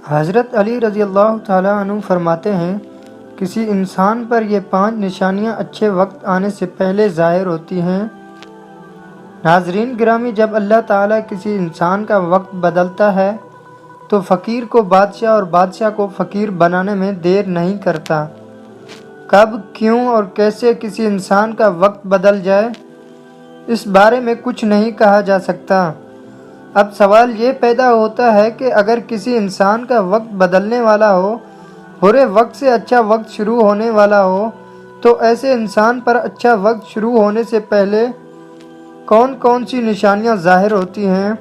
حضرت علی رضی اللہ تعالیٰ عنہ فرماتے ہیں، کسی انسان پر یہ 5 نشانیاں اچھے وقت آنے سے پہلے ظاہر ہوتی ہیں۔ ناظرین گرامی، جب اللہ تعالیٰ کسی انسان کا وقت بدلتا ہے تو فقیر کو بادشاہ اور بادشاہ کو فقیر بنانے میں دیر نہیں کرتا۔ کب، کیوں اور کیسے کسی انسان کا وقت بدل جائے، اس بارے میں کچھ نہیں کہا جا سکتا۔ اب سوال یہ پیدا ہوتا ہے کہ اگر کسی انسان کا وقت بدلنے والا ہو، برے وقت سے اچھا وقت شروع ہونے والا ہو، تو ایسے انسان پر اچھا وقت شروع ہونے سے پہلے کون کون سی نشانیاں ظاہر ہوتی ہیں؟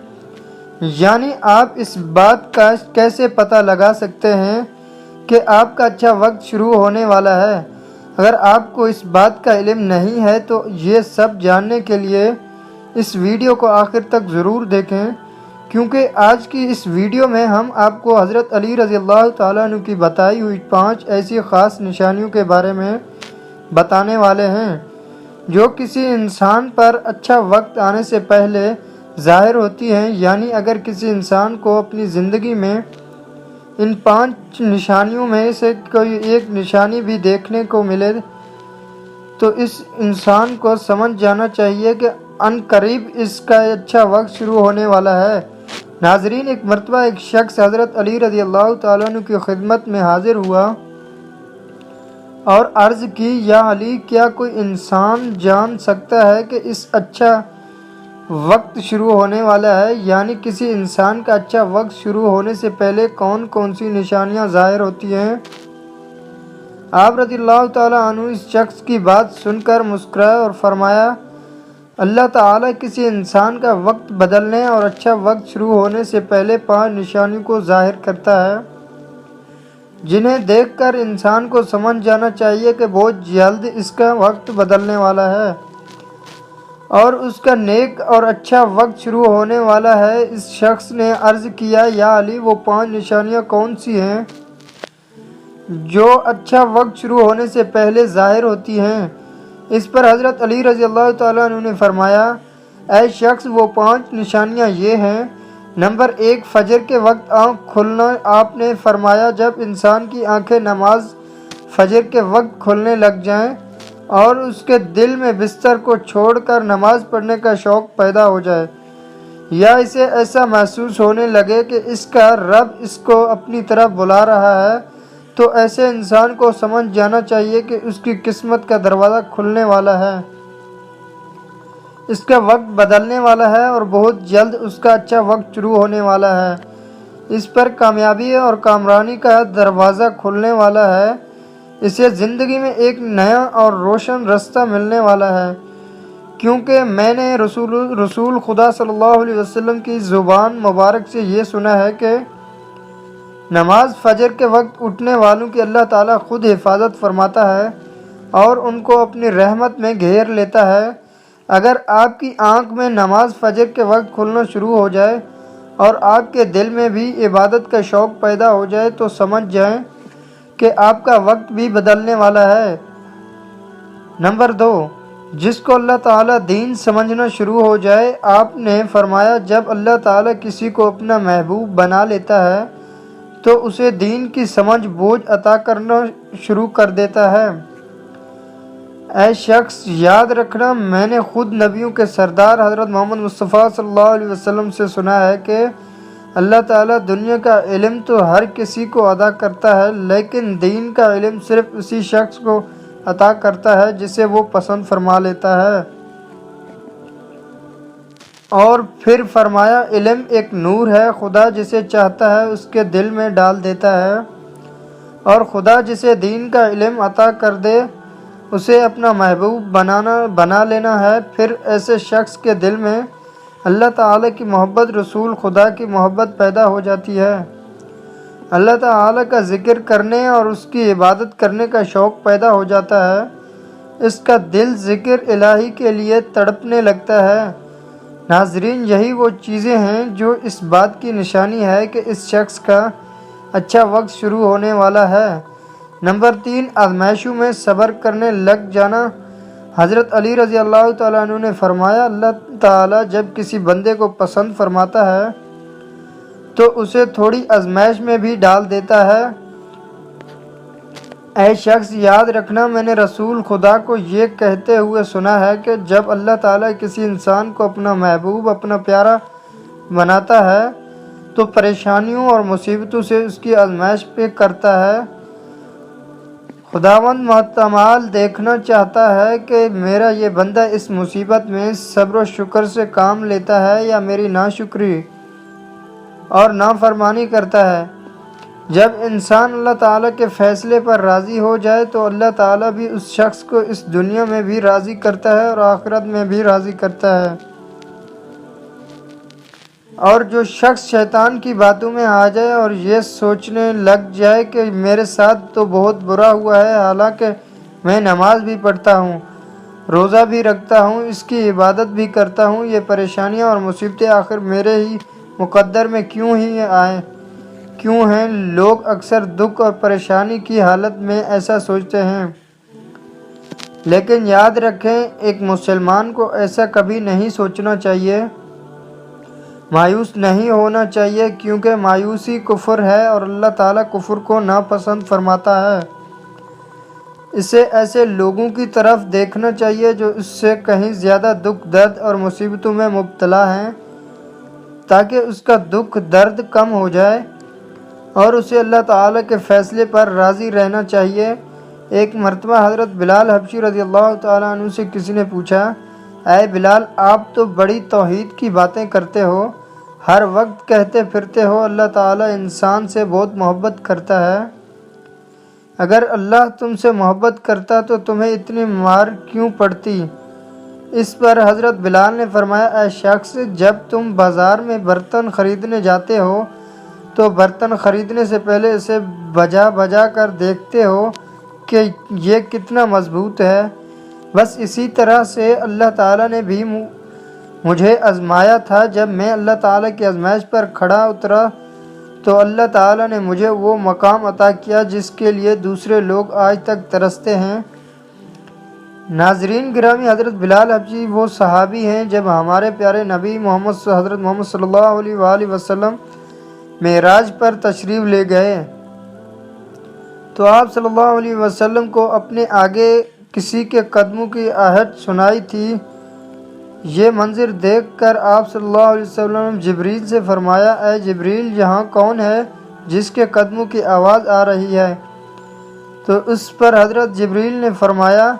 یعنی آپ اس بات کا کیسے پتہ لگا سکتے ہیں کہ آپ کا اچھا وقت شروع ہونے والا ہے؟ اگر آپ کو اس بات کا علم نہیں ہے تو یہ سب جاننے کے لیے اس ویڈیو کو آخر تک ضرور دیکھیں، کیونکہ آج کی اس ویڈیو میں ہم آپ کو حضرت علی رضی اللہ تعالیٰ عنہ کی بتائی ہوئی 5 ایسی خاص نشانیوں کے بارے میں بتانے والے ہیں جو کسی انسان پر اچھا وقت آنے سے پہلے ظاہر ہوتی ہیں۔ یعنی اگر کسی انسان کو اپنی زندگی میں ان 5 نشانیوں میں سے کوئی ایک نشانی بھی دیکھنے کو ملے تو اس انسان کو سمجھ جانا چاہیے کہ عنقریب اس کا اچھا وقت شروع ہونے والا ہے۔ ناظرین، ایک مرتبہ ایک شخص حضرت علی رضی اللہ تعالیٰ عنہ کی خدمت میں حاضر ہوا اور عرض کی، یا علی، کیا کوئی انسان جان سکتا ہے کہ اس اچھا وقت شروع ہونے والا ہے؟ یعنی کسی انسان کا اچھا وقت شروع ہونے سے پہلے کون کون سی نشانیاں ظاہر ہوتی ہیں؟ آپ رضی اللہ تعالیٰ عنہ اس شخص کی بات سن کر مسکرائے اور فرمایا، اللہ تعالیٰ کسی انسان کا وقت بدلنے اور اچھا وقت شروع ہونے سے پہلے 5 نشانیوں کو ظاہر کرتا ہے، جنہیں دیکھ کر انسان کو سمجھ جانا چاہیے کہ بہت جلد اس کا وقت بدلنے والا ہے اور اس کا نیک اور اچھا وقت شروع ہونے والا ہے۔ اس شخص نے عرض کیا، یا علی، وہ 5 نشانیاں کون سی ہیں جو اچھا وقت شروع ہونے سے پہلے ظاہر ہوتی ہیں؟ اس پر حضرت علی رضی اللہ تعالیٰ عنہ نے فرمایا، اے شخص، وہ 5 نشانیاں یہ ہیں۔ نمبر 1، فجر کے وقت آنکھ کھلنا۔ آپ نے فرمایا، جب انسان کی آنکھیں نماز فجر کے وقت کھلنے لگ جائیں اور اس کے دل میں بستر کو چھوڑ کر نماز پڑھنے کا شوق پیدا ہو جائے، یا اسے ایسا محسوس ہونے لگے کہ اس کا رب اس کو اپنی طرف بلا رہا ہے، تو ایسے انسان کو سمجھ جانا چاہیے کہ اس کی قسمت کا دروازہ کھلنے والا ہے، اس کا وقت بدلنے والا ہے اور بہت جلد اس کا اچھا وقت شروع ہونے والا ہے، اس پر کامیابی اور کامرانی کا دروازہ کھلنے والا ہے، اسے زندگی میں ایک نیا اور روشن راستہ ملنے والا ہے، کیونکہ میں نے رسول خدا صلی اللہ علیہ وسلم کی زبان مبارک سے یہ سنا ہے کہ نماز فجر کے وقت اٹھنے والوں کی اللہ تعالیٰ خود حفاظت فرماتا ہے اور ان کو اپنی رحمت میں گھیر لیتا ہے۔ اگر آپ کی آنکھ میں نماز فجر کے وقت کھلنا شروع ہو جائے اور آپ کے دل میں بھی عبادت کا شوق پیدا ہو جائے تو سمجھ جائیں کہ آپ کا وقت بھی بدلنے والا ہے۔ نمبر 2، جس کو اللہ تعالیٰ دین سمجھنا شروع ہو جائے۔ آپ نے فرمایا، جب اللہ تعالیٰ کسی کو اپنا محبوب بنا لیتا ہے تو اسے دین کی سمجھ بوجھ عطا کرنا شروع کر دیتا ہے۔ اے شخص، یاد رکھنا، میں نے خود نبیوں کے سردار حضرت محمد مصطفیٰ صلی اللہ علیہ وسلم سے سنا ہے کہ اللہ تعالیٰ دنیا کا علم تو ہر کسی کو عطا کرتا ہے، لیکن دین کا علم صرف اسی شخص کو عطا کرتا ہے جسے وہ پسند فرما لیتا ہے۔ اور پھر فرمایا، علم ایک نور ہے، خدا جسے چاہتا ہے اس کے دل میں ڈال دیتا ہے، اور خدا جسے دین کا علم عطا کر دے اسے اپنا محبوب بنا لینا ہے۔ پھر ایسے شخص کے دل میں اللہ تعالیٰ کی محبت، رسول خدا کی محبت پیدا ہو جاتی ہے، اللہ تعالیٰ کا ذکر کرنے اور اس کی عبادت کرنے کا شوق پیدا ہو جاتا ہے، اس کا دل ذکر الہی کے لیے تڑپنے لگتا ہے۔ ناظرین، یہی وہ چیزیں ہیں جو اس بات کی نشانی ہے کہ اس شخص کا اچھا وقت شروع ہونے والا ہے۔ نمبر 3، آزمائشوں میں صبر کرنے لگ جانا۔ حضرت علی رضی اللہ تعالیٰ عنہ نے فرمایا، اللہ تعالیٰ جب کسی بندے کو پسند فرماتا ہے تو اسے تھوڑی آزمائش میں بھی ڈال دیتا ہے۔ اے شخص، یاد رکھنا، میں نے رسول خدا کو یہ کہتے ہوئے سنا ہے کہ جب اللہ تعالیٰ کسی انسان کو اپنا محبوب، اپنا پیارا بناتا ہے تو پریشانیوں اور مصیبتوں سے اس کی آزمائش پہ کرتا ہے۔ خداوند ماتمال دیکھنا چاہتا ہے کہ میرا یہ بندہ اس مصیبت میں صبر و شکر سے کام لیتا ہے یا میری ناشکری اور نافرمانی کرتا ہے۔ جب انسان اللہ تعالیٰ کے فیصلے پر راضی ہو جائے تو اللہ تعالیٰ بھی اس شخص کو اس دنیا میں بھی راضی کرتا ہے اور آخرت میں بھی راضی کرتا ہے۔ اور جو شخص شیطان کی باتوں میں آ جائے اور یہ سوچنے لگ جائے کہ میرے ساتھ تو بہت برا ہوا ہے، حالانکہ میں نماز بھی پڑھتا ہوں، روزہ بھی رکھتا ہوں، اس کی عبادت بھی کرتا ہوں، یہ پریشانیاں اور مصیبتیں آخر میرے ہی مقدر میں کیوں ہیں؟ لوگ اکثر دکھ اور پریشانی کی حالت میں ایسا سوچتے ہیں، لیکن یاد رکھیں ایک مسلمان کو ایسا کبھی نہیں سوچنا چاہیے، مایوس نہیں ہونا چاہیے، کیونکہ مایوسی کفر ہے اور اللہ تعالیٰ کفر کو ناپسند فرماتا ہے۔ اسے ایسے لوگوں کی طرف دیکھنا چاہیے جو اس سے کہیں زیادہ دکھ درد اور مصیبتوں میں مبتلا ہیں، تاکہ اس کا دکھ درد کم ہو جائے اور اسے اللہ تعالیٰ کے فیصلے پر راضی رہنا چاہیے۔ ایک مرتبہ حضرت بلال حبشی رضی اللہ تعالیٰ عنہ سے کسی نے پوچھا، اے بلال، آپ تو بڑی توحید کی باتیں کرتے ہو، ہر وقت کہتے پھرتے ہو اللہ تعالیٰ انسان سے بہت محبت کرتا ہے، اگر اللہ تم سے محبت کرتا تو تمہیں اتنی مار کیوں پڑتی؟ اس پر حضرت بلال نے فرمایا، اے شخص، جب تم بازار میں برتن خریدنے جاتے ہو تو برتن خریدنے سے پہلے اسے بجا بجا کر دیکھتے ہو کہ یہ کتنا مضبوط ہے، بس اسی طرح سے اللہ تعالیٰ نے بھی مجھے آزمایا تھا۔ جب میں اللہ تعالیٰ کی آزمائش پر کھڑا اترا تو اللہ تعالیٰ نے مجھے وہ مقام عطا کیا جس کے لیے دوسرے لوگ آج تک ترستے ہیں۔ ناظرین گرامی، حضرت بلال حبشی وہ صحابی ہیں جب ہمارے پیارے نبی حضرت محمد صلی اللہ علیہ وآلہ وسلم معراج پر تشریف لے گئے تو آپ صلی اللہ علیہ وسلم کو اپنے آگے کسی کے قدموں کی آہٹ سنائی تھی۔ یہ منظر دیکھ کر آپ صلی اللہ علیہ وسلم نے جبریل سے فرمایا، اے جبریل، یہاں کون ہے جس کے قدموں کی آواز آ رہی ہے؟ تو اس پر حضرت جبریل نے فرمایا،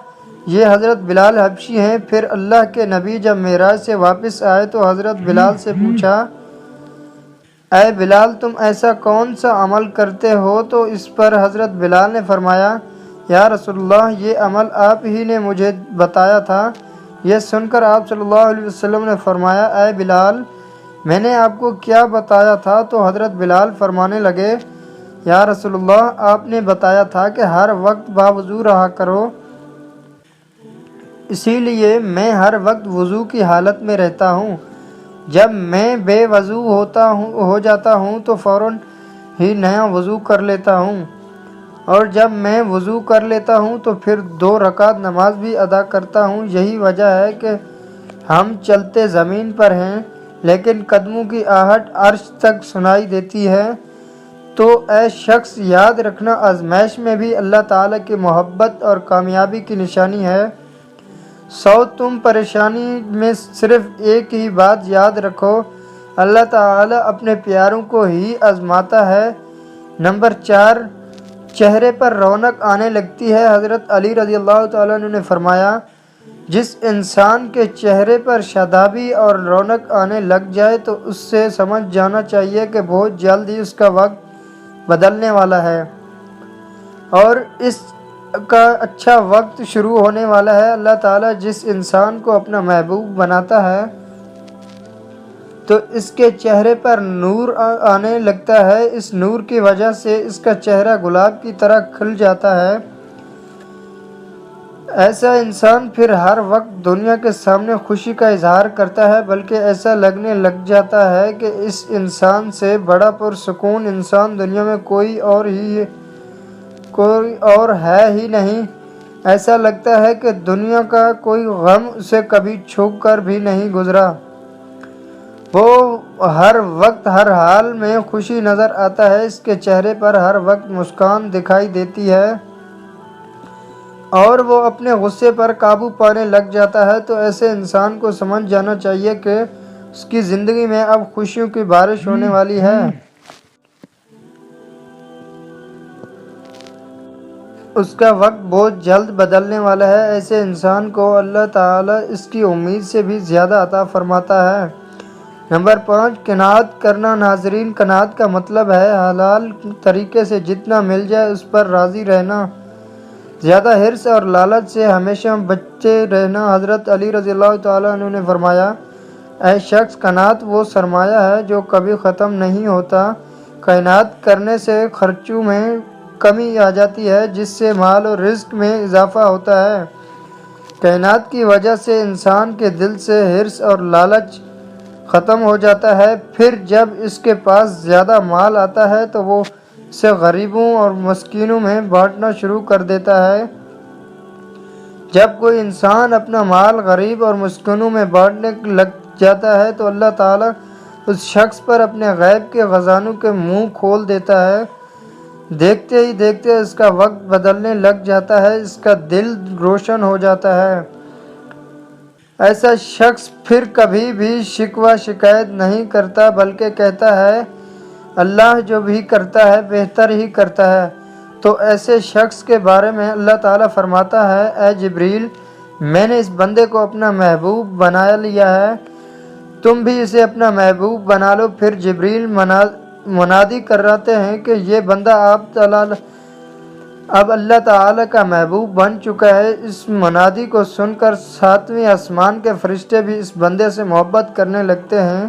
یہ حضرت بلال حبشی ہیں۔ پھر اللہ کے نبی جب معراج سے واپس آئے تو حضرت بلال سے پوچھا، اے بلال، تم ایسا کون سا عمل کرتے ہو؟ تو اس پر حضرت بلال نے فرمایا، یا رسول اللہ، یہ عمل آپ ہی نے مجھے بتایا تھا۔ یہ سن کر آپ صلی اللہ علیہ وسلم نے فرمایا، اے بلال، میں نے آپ کو کیا بتایا تھا؟ تو حضرت بلال فرمانے لگے، یا رسول اللہ، آپ نے بتایا تھا کہ ہر وقت باوضو رہا کرو، اسی لیے میں ہر وقت وضو کی حالت میں رہتا ہوں۔ جب میں بے وضو ہو جاتا ہوں تو فوراً ہی نیا وضو کر لیتا ہوں، اور جب میں وضو کر لیتا ہوں تو پھر 2 رکعت نماز بھی ادا کرتا ہوں۔ یہی وجہ ہے کہ ہم چلتے زمین پر ہیں لیکن قدموں کی آہٹ عرش تک سنائی دیتی ہے۔ تو اے شخص، یاد رکھنا آزمائش میں بھی اللہ تعالیٰ کی محبت اور کامیابی کی نشانی ہے۔ تم پریشانی میں صرف ایک ہی بات یاد رکھو، اللہ تعالیٰ اپنے پیاروں کو ہی آزماتا ہے۔ نمبر 4، چہرے پر رونق آنے لگتی ہے۔ حضرت علی رضی اللہ تعالیٰ عنہ نے فرمایا، جس انسان کے چہرے پر شادابی اور رونق آنے لگ جائے تو اس سے سمجھ جانا چاہیے کہ بہت جلد ہی اس کا وقت بدلنے والا ہے اور اس کا اچھا وقت شروع ہونے والا ہے۔ اللہ تعالیٰ جس انسان کو اپنا محبوب بناتا ہے تو اس کے چہرے پر نور آنے لگتا ہے، اس نور کی وجہ سے اس کا چہرہ گلاب کی طرح کھل جاتا ہے۔ ایسا انسان پھر ہر وقت دنیا کے سامنے خوشی کا اظہار کرتا ہے، بلکہ ایسا لگنے لگ جاتا ہے کہ اس انسان سے بڑا پرسکون انسان دنیا میں کوئی اور ہے ہی نہیں۔ ایسا لگتا ہے کہ دنیا کا کوئی غم اسے کبھی چھو کر بھی نہیں گزرا۔ وہ ہر وقت ہر حال میں خوشی نظر آتا ہے، اس کے چہرے پر ہر وقت مسکان دکھائی دیتی ہے اور وہ اپنے غصے پر قابو پانے لگ جاتا ہے، تو ایسے انسان کو سمجھ جانا چاہیے کہ اس کی زندگی میں اب خوشیوں کی بارش ہونے والی ہے۔ اس کا وقت بہت جلد بدلنے والا ہے۔ ایسے انسان کو اللہ تعالیٰ اس کی امید سے بھی زیادہ عطا فرماتا ہے۔ نمبر 5، قناعت کرنا۔ ناظرین، قناعت کا مطلب ہے حلال طریقے سے جتنا مل جائے اس پر راضی رہنا، زیادہ حرص اور لالچ سے ہمیشہ بچے رہنا۔ حضرت علی رضی اللہ تعالیٰ عنہ نے فرمایا، اے شخص، قناعت وہ سرمایہ ہے جو کبھی ختم نہیں ہوتا۔ قناعت کرنے سے خرچوں میں کمی آ جاتی ہے، جس سے مال اور رزق میں اضافہ ہوتا ہے۔ قناعت کی وجہ سے انسان کے دل سے حرص اور لالچ ختم ہو جاتا ہے۔ پھر جب اس کے پاس زیادہ مال آتا ہے تو وہ اسے غریبوں اور مسکینوں میں بانٹنا شروع کر دیتا ہے۔ جب کوئی انسان اپنا مال غریب اور مسکینوں میں بانٹنے لگ جاتا ہے تو اللہ تعالیٰ اس شخص پر اپنے غیب کے خزانوں کے منہ کھول دیتا ہے۔ دیکھتے ہی دیکھتے اس کا وقت بدلنے لگ جاتا ہے، اس کا دل روشن ہو جاتا ہے۔ ایسا شخص پھر کبھی بھی شکوہ شکایت نہیں کرتا، بلکہ کہتا ہے اللہ جو بھی کرتا ہے بہتر ہی کرتا ہے۔ تو ایسے شخص کے بارے میں اللہ تعالیٰ فرماتا ہے، اے جبریل، میں نے اس بندے کو اپنا محبوب بنا لیا ہے، تم بھی اسے اپنا محبوب بنا لو۔ پھر جبریل منادی کراتے ہیں کہ یہ بندہ اب اللہ تعالیٰ کا محبوب بن چکا ہے۔ اس منادی کو سن کر 7ویں آسمان کے فرشتے بھی اس بندے سے محبت کرنے لگتے ہیں۔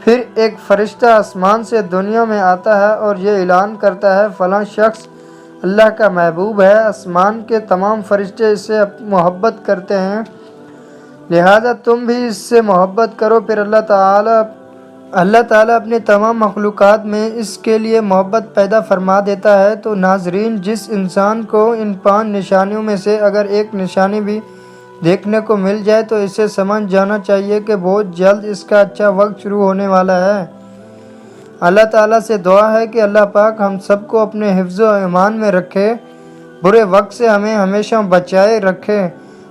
پھر ایک فرشتہ آسمان سے دنیا میں آتا ہے اور یہ اعلان کرتا ہے فلاں شخص اللہ کا محبوب ہے۔ آسمان کے تمام فرشتے اس سے محبت کرتے ہیں، لہذا تم بھی اس سے محبت کرو۔ پھر اللہ تعالیٰ اپنے تمام مخلوقات میں اس کے لیے محبت پیدا فرما دیتا ہے۔ تو ناظرین، جس انسان کو ان 5 نشانیوں میں سے اگر ایک نشانی بھی دیکھنے کو مل جائے تو اسے سمجھ جانا چاہیے کہ بہت جلد اس کا اچھا وقت شروع ہونے والا ہے۔ اللہ تعالیٰ سے دعا ہے کہ اللہ پاک ہم سب کو اپنے حفظ و ایمان میں رکھے، برے وقت سے ہمیں ہمیشہ بچائے رکھے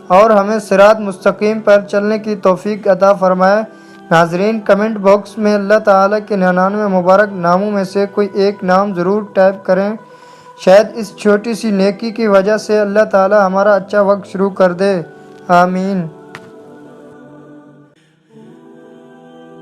اور ہمیں صراط مستقیم پر چلنے کی توفیق عطا فرمائے۔ ناظرین، کمنٹ باکس میں اللہ تعالیٰ کے 99 مبارک ناموں میں سے کوئی ایک نام ضرور ٹائپ کریں، شاید اس چھوٹی سی نیکی کی وجہ سے اللہ تعالیٰ ہمارا اچھا وقت شروع کر دے۔ آمین۔